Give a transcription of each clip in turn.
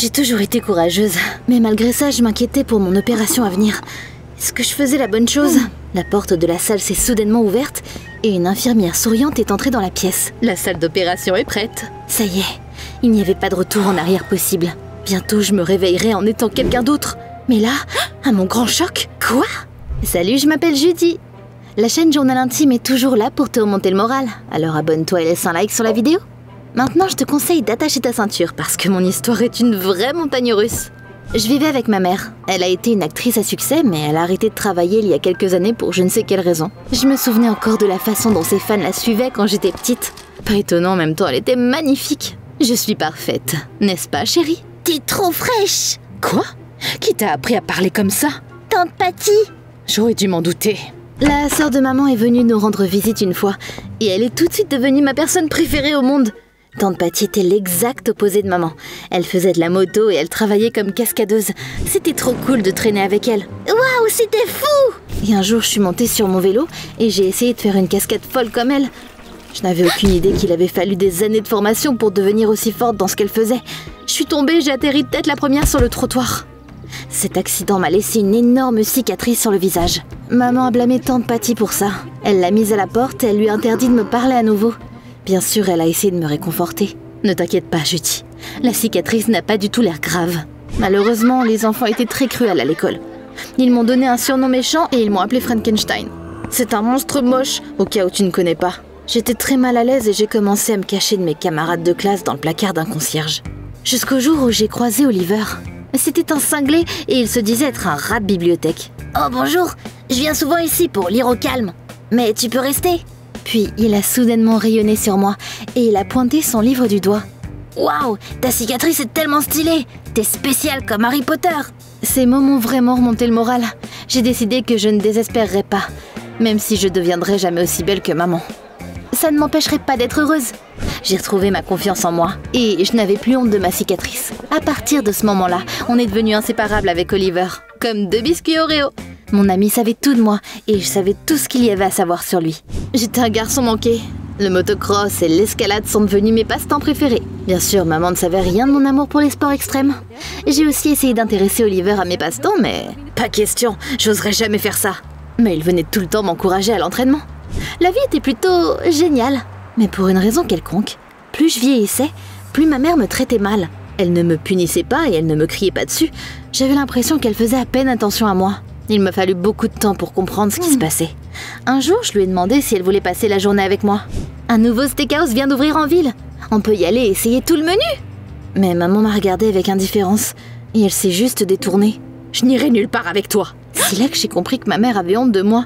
J'ai toujours été courageuse, mais malgré ça, je m'inquiétais pour mon opération à venir. Est-ce que je faisais la bonne chose? La porte de la salle s'est soudainement ouverte et une infirmière souriante est entrée dans la pièce. La salle d'opération est prête. Ça y est, il n'y avait pas de retour en arrière possible. Bientôt, je me réveillerai en étant quelqu'un d'autre. Mais là, à mon grand choc, quoi? Salut, je m'appelle Judy. La chaîne Journal Intime est toujours là pour te remonter le moral. Alors abonne-toi et laisse un like sur la vidéo. Maintenant, je te conseille d'attacher ta ceinture parce que mon histoire est une vraie montagne russe. Je vivais avec ma mère. Elle a été une actrice à succès, mais elle a arrêté de travailler il y a quelques années pour je ne sais quelle raison. Je me souvenais encore de la façon dont ses fans la suivaient quand j'étais petite. Pas étonnant, en même temps, elle était magnifique. Je suis parfaite, n'est-ce pas, chérie? T'es trop fraîche. Quoi? Qui t'a appris à parler comme ça? Tante Patty. J'aurais dû m'en douter. La sœur de maman est venue nous rendre visite une fois, et elle est tout de suite devenue ma personne préférée au monde. Tante Patty était l'exact opposé de maman. Elle faisait de la moto et elle travaillait comme cascadeuse. C'était trop cool de traîner avec elle. Waouh, c'était fou! Et un jour, je suis montée sur mon vélo et j'ai essayé de faire une cascade folle comme elle. Je n'avais aucune idée qu'il avait fallu des années de formation pour devenir aussi forte dans ce qu'elle faisait. Je suis tombée, j'ai atterri de tête la première sur le trottoir. Cet accident m'a laissé une énorme cicatrice sur le visage. Maman a blâmé Tante Patty pour ça. Elle l'a mise à la porte et elle lui a interdit de me parler à nouveau. Bien sûr, elle a essayé de me réconforter. Ne t'inquiète pas, Judy. La cicatrice n'a pas du tout l'air grave. Malheureusement, les enfants étaient très cruels à l'école. Ils m'ont donné un surnom méchant et ils m'ont appelé Frankenstein. C'est un monstre moche, au cas où tu ne connais pas. J'étais très mal à l'aise et j'ai commencé à me cacher de mes camarades de classe dans le placard d'un concierge. Jusqu'au jour où j'ai croisé Oliver. C'était un cinglé et il se disait être un rat de bibliothèque. Oh bonjour, je viens souvent ici pour lire au calme. Mais tu peux rester? Puis il a soudainement rayonné sur moi et il a pointé son livre du doigt. Waouh, ta cicatrice est tellement stylée. T'es spéciale comme Harry Potter. Ces mots m'ont vraiment remonté le moral. J'ai décidé que je ne désespérerais pas, même si je deviendrais jamais aussi belle que maman. Ça ne m'empêcherait pas d'être heureuse. J'ai retrouvé ma confiance en moi et je n'avais plus honte de ma cicatrice. À partir de ce moment-là, on est devenus inséparables avec Oliver, comme deux biscuits Oreo. Mon ami savait tout de moi et je savais tout ce qu'il y avait à savoir sur lui. J'étais un garçon manqué. Le motocross et l'escalade sont devenus mes passe-temps préférés. Bien sûr, maman ne savait rien de mon amour pour les sports extrêmes. J'ai aussi essayé d'intéresser Oliver à mes passe-temps, mais pas question, j'oserais jamais faire ça. Mais il venait tout le temps m'encourager à l'entraînement. La vie était plutôt géniale. Mais pour une raison quelconque, plus je vieillissais, plus ma mère me traitait mal. Elle ne me punissait pas et elle ne me criait pas dessus. J'avais l'impression qu'elle faisait à peine attention à moi. Il m'a fallu beaucoup de temps pour comprendre ce qui se passait. Un jour, je lui ai demandé si elle voulait passer la journée avec moi. Un nouveau steakhouse vient d'ouvrir en ville. On peut y aller et essayer tout le menu. Mais maman m'a regardée avec indifférence et elle s'est juste détournée. Je n'irai nulle part avec toi. C'est là que j'ai compris que ma mère avait honte de moi.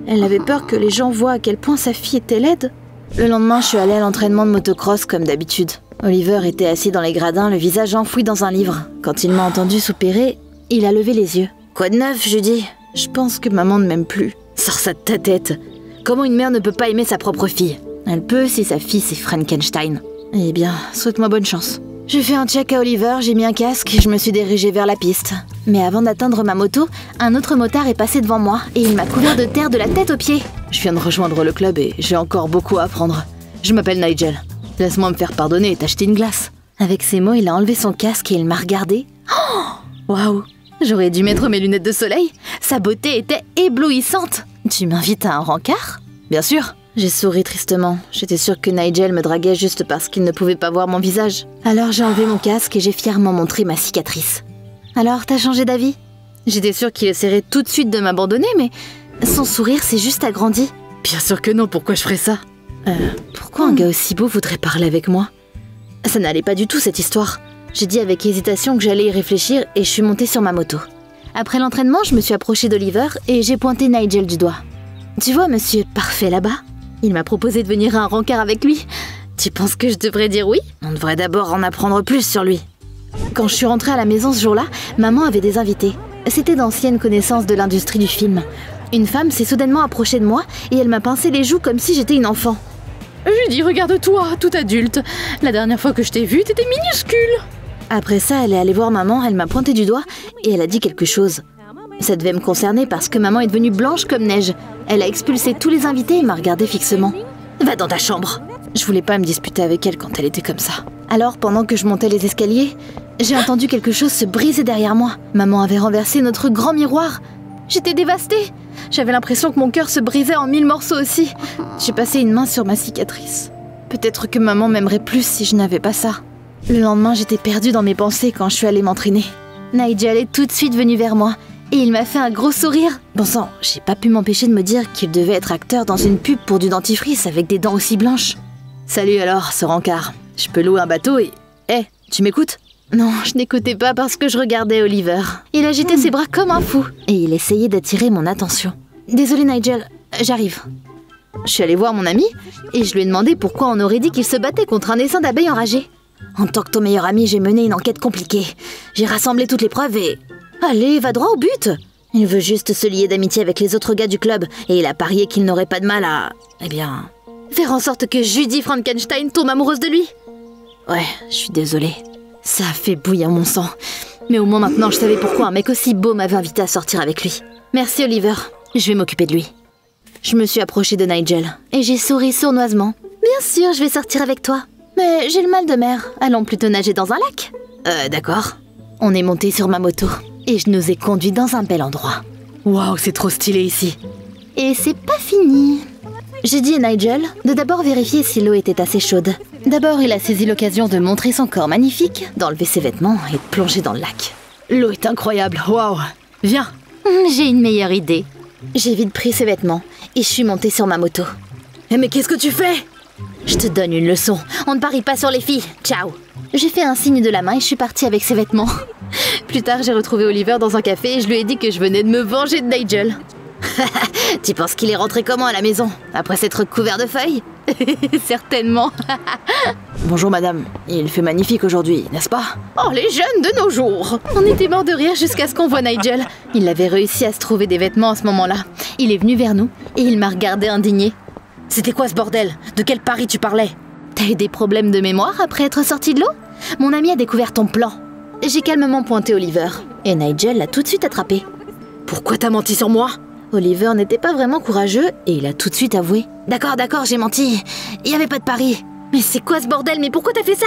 Elle avait peur que les gens voient à quel point sa fille était laide. Le lendemain, je suis allée à l'entraînement de motocross comme d'habitude. Oliver était assis dans les gradins, le visage enfoui dans un livre. Quand il m'a entendu soupirer, il a levé les yeux. Quoi de neuf, je dis? Je pense que maman ne m'aime plus. Sors ça de ta tête. Comment une mère ne peut pas aimer sa propre fille? Elle peut si sa fille c'est Frankenstein. Eh bien, souhaite-moi bonne chance. J'ai fait un check à Oliver, j'ai mis un casque et je me suis dirigée vers la piste. Mais avant d'atteindre ma moto, un autre motard est passé devant moi et il m'a couvert de terre de la tête aux pieds. Je viens de rejoindre le club et j'ai encore beaucoup à apprendre. Je m'appelle Nigel. Laisse-moi me faire pardonner et t'acheter une glace. Avec ces mots, il a enlevé son casque et il m'a regardé. Oh, waouh! J'aurais dû mettre mes lunettes de soleil. Sa beauté était éblouissante. Tu m'invites à un rencard? Bien sûr. J'ai souri tristement. J'étais sûre que Nigel me draguait juste parce qu'il ne pouvait pas voir mon visage. Alors j'ai enlevé mon casque et j'ai fièrement montré ma cicatrice. Alors, t'as changé d'avis? J'étais sûre qu'il essaierait tout de suite de m'abandonner, mais son sourire s'est juste agrandi. Bien sûr que non, pourquoi je ferais ça? Pourquoi un gars aussi beau voudrait parler avec moi? Ça n'allait pas du tout cette histoire. J'ai dit avec hésitation que j'allais y réfléchir et je suis montée sur ma moto. Après l'entraînement, je me suis approchée d'Oliver et j'ai pointé Nigel du doigt. Tu vois monsieur parfait là-bas? Il m'a proposé de venir à un rencard avec lui. Tu penses que je devrais dire oui? On devrait d'abord en apprendre plus sur lui. Quand je suis rentrée à la maison ce jour-là, maman avait des invités. C'était d'anciennes connaissances de l'industrie du film. Une femme s'est soudainement approchée de moi et elle m'a pincé les joues comme si j'étais une enfant. Judy, regarde-toi, tout adulte. La dernière fois que je t'ai vue, t'étais minuscule. Après ça, elle est allée voir maman, elle m'a pointé du doigt et elle a dit quelque chose. Ça devait me concerner parce que maman est devenue blanche comme neige. Elle a expulsé tous les invités et m'a regardé fixement. Va dans ta chambre. Je voulais pas me disputer avec elle quand elle était comme ça. Alors, pendant que je montais les escaliers, j'ai entendu quelque chose se briser derrière moi. Maman avait renversé notre grand miroir. J'étais dévastée. J'avais l'impression que mon cœur se brisait en 1000 morceaux aussi. J'ai passé une main sur ma cicatrice. Peut-être que maman m'aimerait plus si je n'avais pas ça. Le lendemain, j'étais perdue dans mes pensées quand je suis allée m'entraîner. Nigel est tout de suite venu vers moi et il m'a fait un gros sourire. Bon sang, j'ai pas pu m'empêcher de me dire qu'il devait être acteur dans une pub pour du dentifrice avec des dents aussi blanches. Salut alors, ce rencard. Je peux louer un bateau et... Hé, tu m'écoutes? Non, je n'écoutais pas parce que je regardais Oliver. Il agitait ses bras comme un fou et il essayait d'attirer mon attention. Désolé Nigel, j'arrive. Je suis allée voir mon ami et je lui ai demandé pourquoi on aurait dit qu'il se battait contre un essaim d'abeilles enragées. En tant que ton meilleur ami, j'ai mené une enquête compliquée. J'ai rassemblé toutes les preuves et... Allez, va droit au but. Il veut juste se lier d'amitié avec les autres gars du club et il a parié qu'il n'aurait pas de mal à... Eh bien... faire en sorte que Judy Frankenstein tombe amoureuse de lui. Ouais, je suis désolée. Ça a fait bouillir mon sang. Mais au moins maintenant, je savais pourquoi un mec aussi beau m'avait invité à sortir avec lui. Merci Oliver, je vais m'occuper de lui. Je me suis approchée de Nigel et j'ai souri sournoisement. Bien sûr, je vais sortir avec toi. Mais j'ai le mal de mer, allons plutôt nager dans un lac. D'accord. On est monté sur ma moto et je nous ai conduits dans un bel endroit. Waouh, c'est trop stylé ici. Et c'est pas fini. J'ai dit à Nigel de d'abord vérifier si l'eau était assez chaude. D'abord, il a saisi l'occasion de montrer son corps magnifique, d'enlever ses vêtements et de plonger dans le lac. L'eau est incroyable, waouh. Viens. J'ai une meilleure idée. J'ai vite pris ses vêtements et je suis montée sur ma moto. Mais qu'est-ce que tu fais? Je te donne une leçon. On ne parie pas sur les filles. Ciao. J'ai fait un signe de la main et je suis partie avec ses vêtements. Plus tard, j'ai retrouvé Oliver dans un café et je lui ai dit que je venais de me venger de Nigel. Tu penses qu'il est rentré comment à la maison? Après s'être couvert de feuilles? Certainement. Bonjour madame, il fait magnifique aujourd'hui, n'est-ce pas? Oh, les jeunes de nos jours! On était morts de rire jusqu'à ce qu'on voit Nigel. Il avait réussi à se trouver des vêtements à ce moment-là. Il est venu vers nous et il m'a regardé indigné. C'était quoi ce bordel? De quel pari tu parlais? T'as eu des problèmes de mémoire après être sorti de l'eau? Mon ami a découvert ton plan. J'ai calmement pointé Oliver et Nigel l'a tout de suite attrapé. Pourquoi t'as menti sur moi? Oliver n'était pas vraiment courageux et il a tout de suite avoué. D'accord, j'ai menti. Il n'y avait pas de pari. Mais c'est quoi ce bordel? Mais pourquoi t'as fait ça?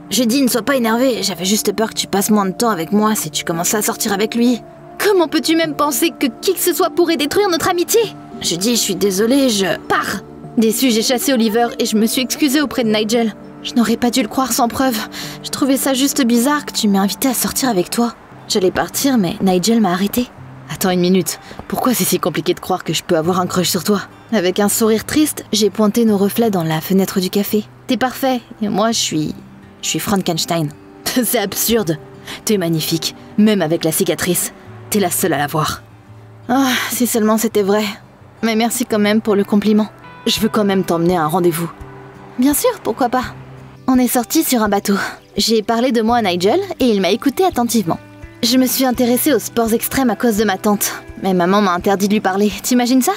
Je dis, ne sois pas énervé. J'avais juste peur que tu passes moins de temps avec moi si tu commençais à sortir avec lui. Comment peux-tu même penser que qui que ce soit pourrait détruire notre amitié? Je dis, je suis désolée, Pars. Déçue, j'ai chassé Oliver et je me suis excusée auprès de Nigel. Je n'aurais pas dû le croire sans preuve. Je trouvais ça juste bizarre que tu m'aies invité à sortir avec toi. J'allais partir, mais Nigel m'a arrêtée. Attends une minute, pourquoi c'est si compliqué de croire que je peux avoir un crush sur toi? Avec un sourire triste, j'ai pointé nos reflets dans la fenêtre du café. T'es parfait, et moi je suis Frankenstein. C'est absurde. T'es magnifique, même avec la cicatrice. T'es la seule à la voir. Ah, si seulement c'était vrai. Mais merci quand même pour le compliment. Je veux quand même t'emmener à un rendez-vous. Bien sûr, pourquoi pas. On est sortis sur un bateau. J'ai parlé de moi à Nigel et il m'a écouté attentivement. Je me suis intéressée aux sports extrêmes à cause de ma tante. Mais maman m'a interdit de lui parler. T'imagines ça?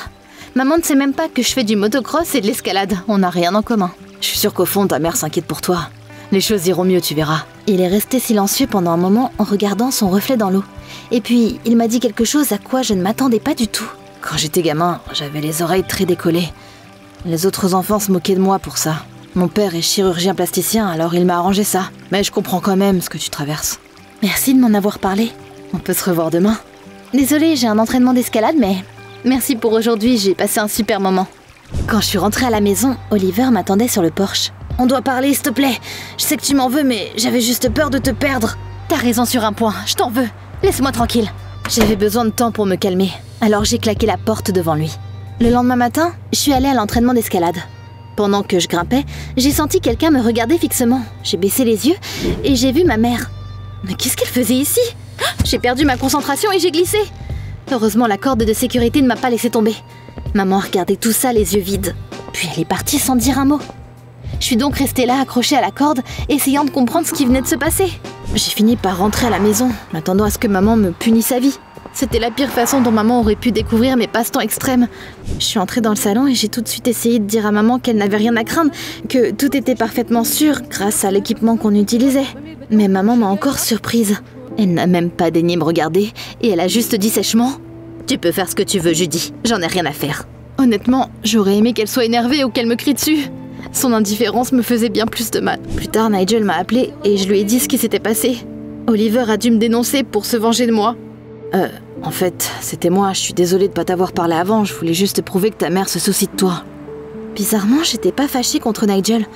Maman ne sait même pas que je fais du motocross et de l'escalade. On n'a rien en commun. Je suis sûre qu'au fond, ta mère s'inquiète pour toi. Les choses iront mieux, tu verras. Il est resté silencieux pendant un moment en regardant son reflet dans l'eau. Et puis, il m'a dit quelque chose à quoi je ne m'attendais pas du tout. Quand j'étais gamin, j'avais les oreilles très décollées. Les autres enfants se moquaient de moi pour ça. Mon père est chirurgien plasticien, alors il m'a arrangé ça. Mais je comprends quand même ce que tu traverses. Merci de m'en avoir parlé. On peut se revoir demain. Désolée, j'ai un entraînement d'escalade, mais... Merci pour aujourd'hui, j'ai passé un super moment. Quand je suis rentrée à la maison, Oliver m'attendait sur le porche. On doit parler, s'il te plaît. Je sais que tu m'en veux, mais j'avais juste peur de te perdre. T'as raison sur un point, je t'en veux. Laisse-moi tranquille. J'avais besoin de temps pour me calmer, alors j'ai claqué la porte devant lui. Le lendemain matin, je suis allée à l'entraînement d'escalade. Pendant que je grimpais, j'ai senti quelqu'un me regarder fixement. J'ai baissé les yeux et j'ai vu ma mère. Mais qu'est-ce qu'elle faisait ici? J'ai perdu ma concentration et j'ai glissé. Heureusement, la corde de sécurité ne m'a pas laissé tomber. Maman regardait tout ça les yeux vides. Puis elle est partie sans dire un mot. Je suis donc restée là, accrochée à la corde, essayant de comprendre ce qui venait de se passer. J'ai fini par rentrer à la maison, m'attendant à ce que maman me punisse à vie. C'était la pire façon dont maman aurait pu découvrir mes passe-temps extrêmes. Je suis entrée dans le salon et j'ai tout de suite essayé de dire à maman qu'elle n'avait rien à craindre, que tout était parfaitement sûr grâce à l'équipement qu'on utilisait. Mais maman m'a encore surprise. Elle n'a même pas daigné me regarder et elle a juste dit sèchement « Tu peux faire ce que tu veux, Judy, j'en ai rien à faire. » Honnêtement, j'aurais aimé qu'elle soit énervée ou qu'elle me crie dessus. Son indifférence me faisait bien plus de mal. Plus tard, Nigel m'a appelé et je lui ai dit ce qui s'était passé. Oliver a dû me dénoncer pour se venger de moi. En fait, c'était moi, je suis désolée de pas t'avoir parlé avant, je voulais juste te prouver que ta mère se soucie de toi. Bizarrement, j'étais pas fâchée contre Nigel.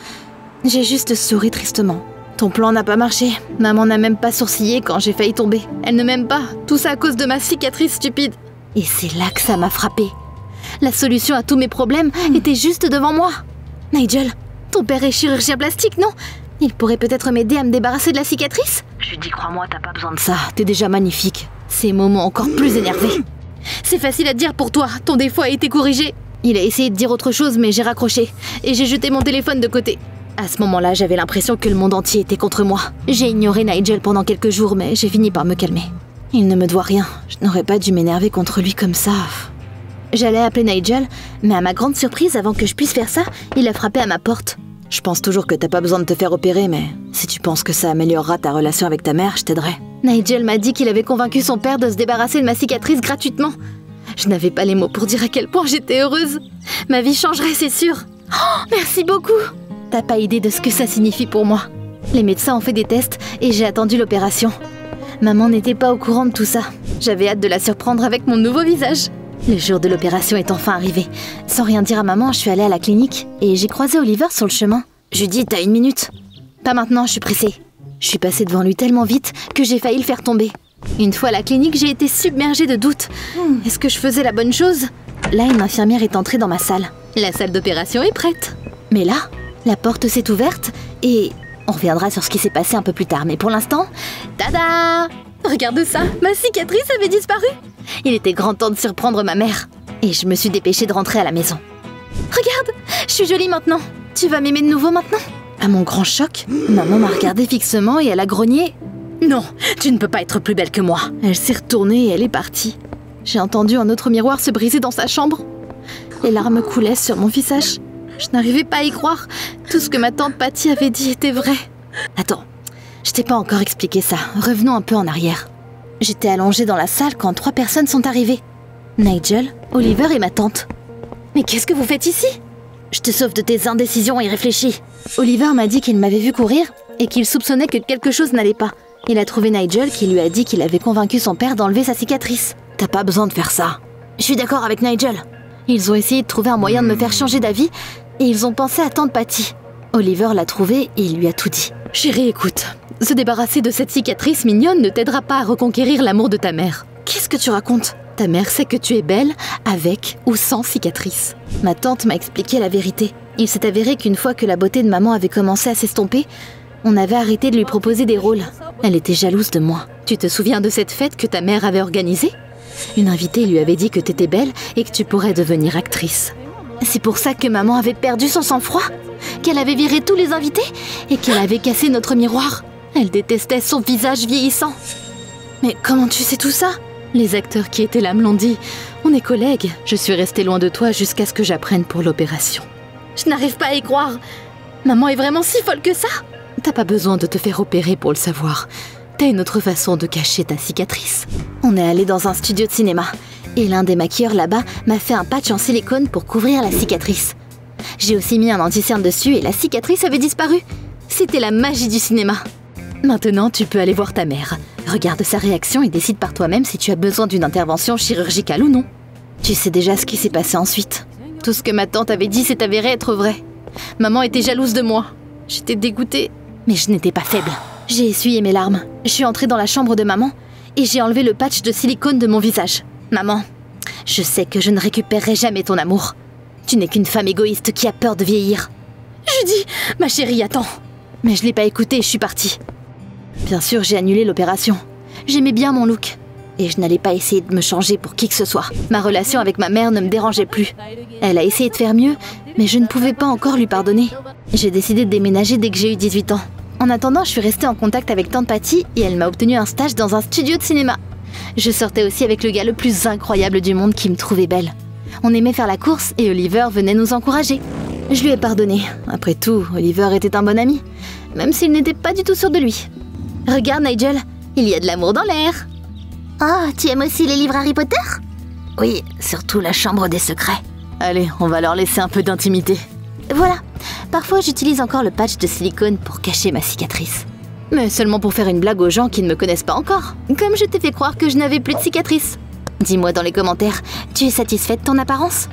J'ai juste souri tristement. Ton plan n'a pas marché. Maman n'a même pas sourcillé quand j'ai failli tomber. Elle ne m'aime pas. Tout ça à cause de ma cicatrice stupide. Et c'est là que ça m'a frappée. La solution à tous mes problèmes était juste devant moi. Nigel, ton père est chirurgien plastique, non? Il pourrait peut-être m'aider à me débarrasser de la cicatrice? Je lui dis, crois-moi, t'as pas besoin de ça. T'es déjà magnifique. Ces mots m'ont encore plus énervée. C'est facile à dire pour toi. Ton défaut a été corrigé. Il a essayé de dire autre chose, mais j'ai raccroché. Et j'ai jeté mon téléphone de côté. À ce moment-là, j'avais l'impression que le monde entier était contre moi. J'ai ignoré Nigel pendant quelques jours, mais j'ai fini par me calmer. Il ne me doit rien. Je n'aurais pas dû m'énerver contre lui comme ça. J'allais appeler Nigel, mais à ma grande surprise, avant que je puisse faire ça, il a frappé à ma porte. Je pense toujours que t'as pas besoin de te faire opérer, mais si tu penses que ça améliorera ta relation avec ta mère, je t'aiderai. Nigel m'a dit qu'il avait convaincu son père de se débarrasser de ma cicatrice gratuitement. Je n'avais pas les mots pour dire à quel point j'étais heureuse. Ma vie changerait, c'est sûr. Oh, merci beaucoup. T'as pas idée de ce que ça signifie pour moi. Les médecins ont fait des tests et j'ai attendu l'opération. Maman n'était pas au courant de tout ça. J'avais hâte de la surprendre avec mon nouveau visage. Le jour de l'opération est enfin arrivé. Sans rien dire à maman, je suis allée à la clinique et j'ai croisé Oliver sur le chemin. Je lui ai dit, t'as 1 minute? Pas maintenant, je suis pressée. Je suis passée devant lui tellement vite que j'ai failli le faire tomber. Une fois à la clinique, j'ai été submergée de doutes. Est-ce que je faisais la bonne chose? Là, une infirmière est entrée dans ma salle. La salle d'opération est prête. Mais là, la porte s'est ouverte et... On reviendra sur ce qui s'est passé un peu plus tard, mais pour l'instant... Tada! Regarde ça, ma cicatrice avait disparu. Il était grand temps de surprendre ma mère. Et je me suis dépêchée de rentrer à la maison. Regarde, je suis jolie maintenant. Tu vas m'aimer de nouveau maintenant? À mon grand choc, maman m'a regardée fixement et elle a grogné. Non, tu ne peux pas être plus belle que moi. Elle s'est retournée et elle est partie. J'ai entendu un autre miroir se briser dans sa chambre. Les larmes coulaient sur mon visage. Je n'arrivais pas à y croire. Tout ce que ma tante Patty avait dit était vrai. Attends, je t'ai pas encore expliqué ça. Revenons un peu en arrière. J'étais allongée dans la salle quand 3 personnes sont arrivées. Nigel, Oliver et ma tante. Mais qu'est-ce que vous faites ici? Je te sauve de tes indécisions irréfléchies. Oliver m'a dit qu'il m'avait vu courir et qu'il soupçonnait que quelque chose n'allait pas. Il a trouvé Nigel qui lui a dit qu'il avait convaincu son père d'enlever sa cicatrice. T'as pas besoin de faire ça. Je suis d'accord avec Nigel. Ils ont essayé de trouver un moyen de me faire changer d'avis et ils ont pensé à tante Patty. Oliver l'a trouvé et il lui a tout dit. Chérie, écoute, se débarrasser de cette cicatrice mignonne ne t'aidera pas à reconquérir l'amour de ta mère. Qu'est-ce que tu racontes? Ta mère sait que tu es belle, avec ou sans cicatrice. Ma tante m'a expliqué la vérité. Il s'est avéré qu'une fois que la beauté de maman avait commencé à s'estomper, on avait arrêté de lui proposer des rôles. Elle était jalouse de moi. Tu te souviens de cette fête que ta mère avait organisée? Une invitée lui avait dit que t'étais belle et que tu pourrais devenir actrice. C'est pour ça que maman avait perdu son sang-froid, qu'elle avait viré tous les invités et qu'elle avait cassé notre miroir. Elle détestait son visage vieillissant. Mais comment tu sais tout ça? Les acteurs qui étaient là me l'ont dit. On est collègues. Je suis restée loin de toi jusqu'à ce que j'apprenne pour l'opération. Je n'arrive pas à y croire. Maman est vraiment si folle que ça? T'as pas besoin de te faire opérer pour le savoir. T'as une autre façon de cacher ta cicatrice. On est allé dans un studio de cinéma. Et l'un des maquilleurs là-bas m'a fait un patch en silicone pour couvrir la cicatrice. J'ai aussi mis un anti-cerne dessus et la cicatrice avait disparu. C'était la magie du cinéma. Maintenant, tu peux aller voir ta mère. Regarde sa réaction et décide par toi-même si tu as besoin d'une intervention chirurgicale ou non. Tu sais déjà ce qui s'est passé ensuite. Tout ce que ma tante avait dit s'est avéré être vrai. Maman était jalouse de moi. J'étais dégoûtée, mais je n'étais pas faible. J'ai essuyé mes larmes. Je suis entrée dans la chambre de maman et j'ai enlevé le patch de silicone de mon visage. Maman, je sais que je ne récupérerai jamais ton amour. Tu n'es qu'une femme égoïste qui a peur de vieillir. Je dis, ma chérie, attends. Mais je l'ai pas écouté et je suis partie. Bien sûr, j'ai annulé l'opération. J'aimais bien mon look. Et je n'allais pas essayer de me changer pour qui que ce soit. Ma relation avec ma mère ne me dérangeait plus. Elle a essayé de faire mieux, mais je ne pouvais pas encore lui pardonner. J'ai décidé de déménager dès que j'ai eu 18 ans. En attendant, je suis restée en contact avec tante Patty et elle m'a obtenu un stage dans un studio de cinéma. Je sortais aussi avec le gars le plus incroyable du monde qui me trouvait belle. On aimait faire la course et Oliver venait nous encourager. Je lui ai pardonné. Après tout, Oliver était un bon ami, même s'il n'était pas du tout sûr de lui. Regarde Nigel, il y a de l'amour dans l'air. Oh, tu aimes aussi les livres Harry Potter? Oui, surtout la chambre des secrets. Allez, on va leur laisser un peu d'intimité. Voilà, Parfois, j'utilise encore le patch de silicone pour cacher ma cicatrice. Mais seulement pour faire une blague aux gens qui ne me connaissent pas encore. Comme je t'ai fait croire que je n'avais plus de cicatrice. Dis-moi dans les commentaires, tu es satisfait de ton apparence ?